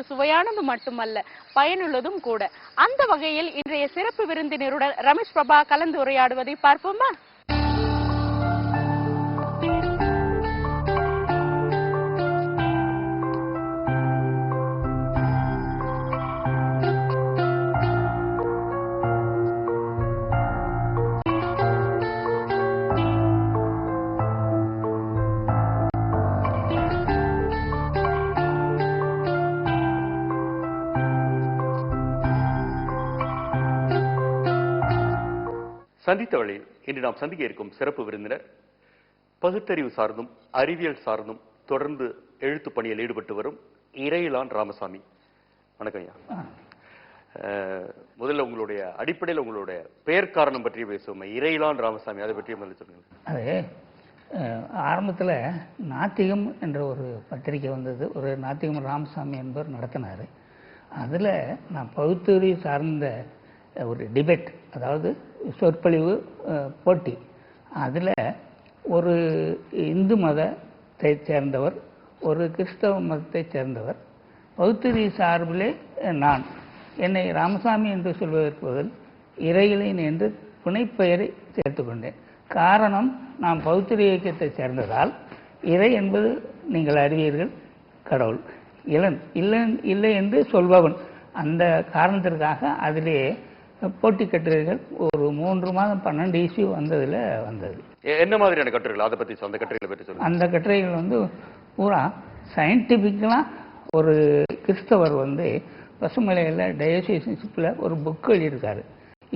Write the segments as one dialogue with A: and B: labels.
A: சுவையானது மட்டுமல்ல, பயனுள்ளதும் கூட. அந்த வகையில் இன்றைய சிறப்பு விருந்தினருடன் ரமேஷ் பிரபா கலந்து உரையாடுவதை பார்ப்போமா?
B: சந்தித்த வழியில் இன்று நாம் சந்திக்க இருக்கும் சிறப்பு விருந்தினர் பகுத்தறிவு சார்ந்தும் அறிவியல் சார்ந்தும் தொடர்ந்து எழுத்து பணியில் ஈடுபட்டு வரும் இறையிலான் ராமசாமி. வணக்கம் ஐயா. முதல்ல உங்களுடைய அடிப்படையில் உங்களுடைய பெயர் காரணம் பற்றி பேசுவோம். இறையிலான் ராமசாமி, அதை பற்றி முதல்ல சொல்லுங்க.
C: அது ஆரம்பத்தில் நாத்திகம் என்ற ஒரு பத்திரிகை வந்தது. ஒரு நாத்திகம் ராமசாமி என்பவர் நடத்தினார். அதில் நான் பகுத்தறிவு சார்ந்த ஒரு டிபேட், அதாவது சொற்பொழிவு போட்டி, அதில் ஒரு இந்து மதத்தை சேர்ந்தவர், ஒரு கிறிஸ்தவ மதத்தை சேர்ந்தவர், பகுத்தறிவு சார்பிலே நான் என்னை ராமசாமி என்று சொல்வதற்கு பதில் இறையிலேன் என்று புனைப்பெயரை சேர்த்துக்கொண்டேன். காரணம், நான் பகுத்தறிவு இயக்கத்தை சேர்ந்ததால் இறை என்பது நீங்கள் அறிவீர்கள் கடவுள், இளன் இல்லை என்று சொல்பவன். அந்த காரணத்திற்காக அதிலே போட்டி கட்டுரைகள் ஒரு 3 மாதம் 12 இஷ்யூ வந்ததில் வந்தது.
B: என்ன மாதிரியான கட்டுரைகள், அதை பற்றி அந்த கட்டுரைகளை பற்றி சொல்லுங்கள்.
C: அந்த கட்டுரைகள் பூரா சயின்டிஃபிக்கலாக ஒரு கிறிஸ்தவர் பசுமலையில் டயோசிஸில் ஒரு புக் எழுதியிருக்காரு,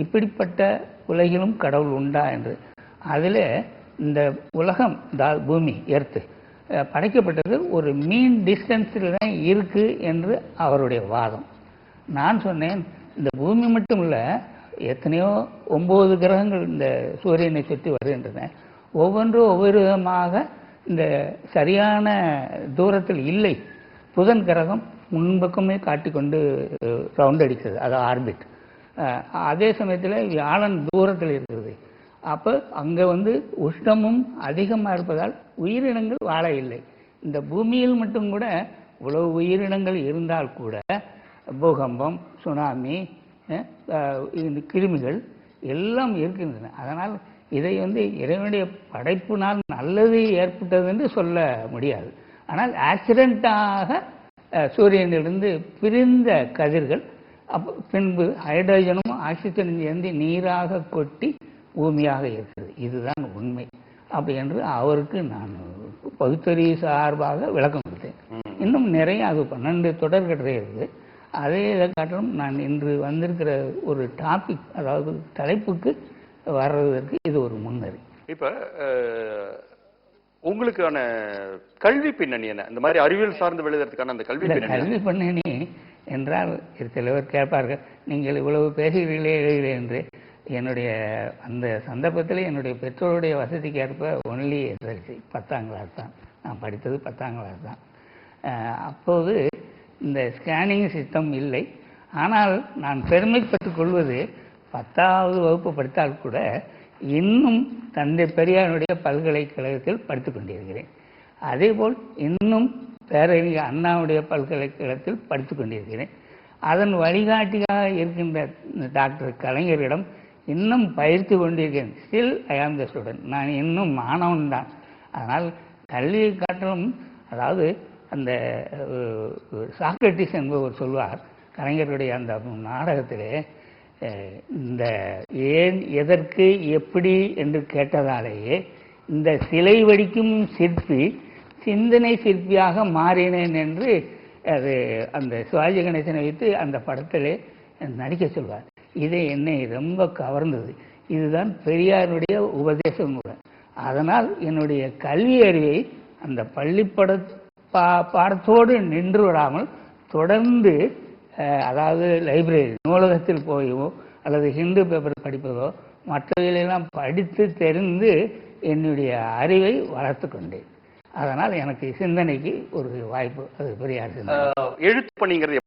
C: இப்படிப்பட்ட உலகிலும் கடவுள் உண்டா என்று. அதில் இந்த உலகம், பூமி, எர்த்து படைக்கப்பட்டது ஒரு மீன் டிஸ்டன்ஸில் தான் இருக்குது என்று அவருடைய வாதம். நான் சொன்னேன், இந்த பூமி மட்டும் இல்லை, எத்தனையோ 9 கிரகங்கள் இந்த சூரியனை சுற்றி வருகின்றன. ஒவ்வொன்றும் ஒவ்வொரு விதமாக இந்த சரியான தூரத்தில் இல்லை. புதன் கிரகம் முன்பக்கமே காட்டிக்கொண்டு ரவுண்ட் அடிக்கிறது, அது ஆர்பிட். அதே சமயத்தில் வியாழன் தூரத்தில் இருக்கிறது. அப்போ அங்கே உஷ்ணமும் அதிகமாக இருப்பதால் உயிரினங்கள் வாழ இல்லை. இந்த பூமியில் மட்டும் கூட இவ்வளவு உயிரினங்கள் இருந்தால் கூட பூகம்பம், சுனாமி, கிருமிகள் எல்லாம் இருக்கின்றன. அதனால் இதை இறைவனுடைய படைப்பினால் நல்லது ஏற்பட்டது என்று சொல்ல முடியாது. ஆனால் ஆக்சிடென்ட்டாக சூரியனிலிருந்து பிரிந்த கதிர்கள் பின்பு ஹைட்ரஜனும் ஆக்சிஜனும் சேர்ந்து நீராக கொட்டி பூமியாக இருக்கிறது. இதுதான் உண்மை. அப்படி என்று அவருக்கு நான் பகுத்தறிவு சார்பாக விளக்கம் கொடுத்தேன். இன்னும் நிறைய, அது 12 தொடர் கட்டுரை இருக்குது. அதே இதை காட்டிலும் நான் இன்று வந்திருக்கிற ஒரு டாபிக், அதாவது தலைப்புக்கு வர்றதற்கு இது ஒரு முன்னறி.
B: இப்போ உங்களுக்கான கல்வி பின்னணி என்ன? இந்த மாதிரி அறிவியல் சார்ந்து எழுதுறதுக்கான அந்த கல்வி
C: பின்னணி என்றால் சிலவர் கேட்பார்கள், நீங்கள் இவ்வளவு பேசுகிறீர்களே எழுதுகிறேன் என்று. என்னுடைய அந்த சந்தர்ப்பத்தில் என்னுடைய பெற்றோருடைய வசதிக்கு ஏற்ப ஒன்லி எஸ்எல்சி 10ஆம் கிளாஸ் தான் நான் படித்தது. 10ஆம் கிளாஸ் தான். அப்போது இந்த ஸ்கேனிங் சிஸ்டம் இல்லை. ஆனால் நான் பெருமைப்பட்டுக் கொள்வது, 10வது வகுப்பு படித்தால் கூட இன்னும் தந்தை பெரியாருடைய பல்கலைக்கழகத்தில் படித்துக் கொண்டிருக்கிறேன். அதேபோல் இன்னும் பேரறிஞர் அண்ணாவுடைய பல்கலைக்கழகத்தில் படித்துக் கொண்டிருக்கிறேன். அதன் வழிகாட்டியாக இருக்கின்ற டாக்டர் கலைஞரிடம் இன்னும் பயிற்சி கொண்டிருக்கிறேன். ஸ்டில் ஐ ஆம் த ஸ்டூடெண்ட். நான் இன்னும் மாணவன் தான். அதனால் கல்வியை காட்டிலும், அதாவது அந்த சாக்ரட்டிஸ் என்பவர் சொல்வார், கலைஞருடைய அந்த நாடகத்திலே, இந்த ஏன், எதற்கு, எப்படி என்று கேட்டதாலேயே இந்த சிலை வடிக்கும் சிற்பி சிந்தனை சிற்பியாக மாறினேன் என்று அது அந்த சிவாஜி கணேசனை வைத்து அந்த படத்திலே நடிக்க சொல்வார். இதை என்னை ரொம்ப கவர்ந்தது. இதுதான் பெரியாருடைய உபதேசம் கூட. அதனால் என்னுடைய கல்வி அறிவை அந்த பள்ளிப்பட பாடத்தோடு நின்று விடாமல் தொடர்ந்து, அதாவது லைப்ரரி, நூலகத்தில் போயோ அல்லது ஹிந்து பேப்பர் படிப்பதோ மற்றவைகளெல்லாம் படித்து தெரிந்து என்னுடைய அறிவை வளர்த்து கொண்டேன். அதனால் எனக்கு சிந்தனைக்கு ஒரு வாய்ப்பு, அது பெரியார் சிந்தனை.
B: எழுத்து பணிங்கிறது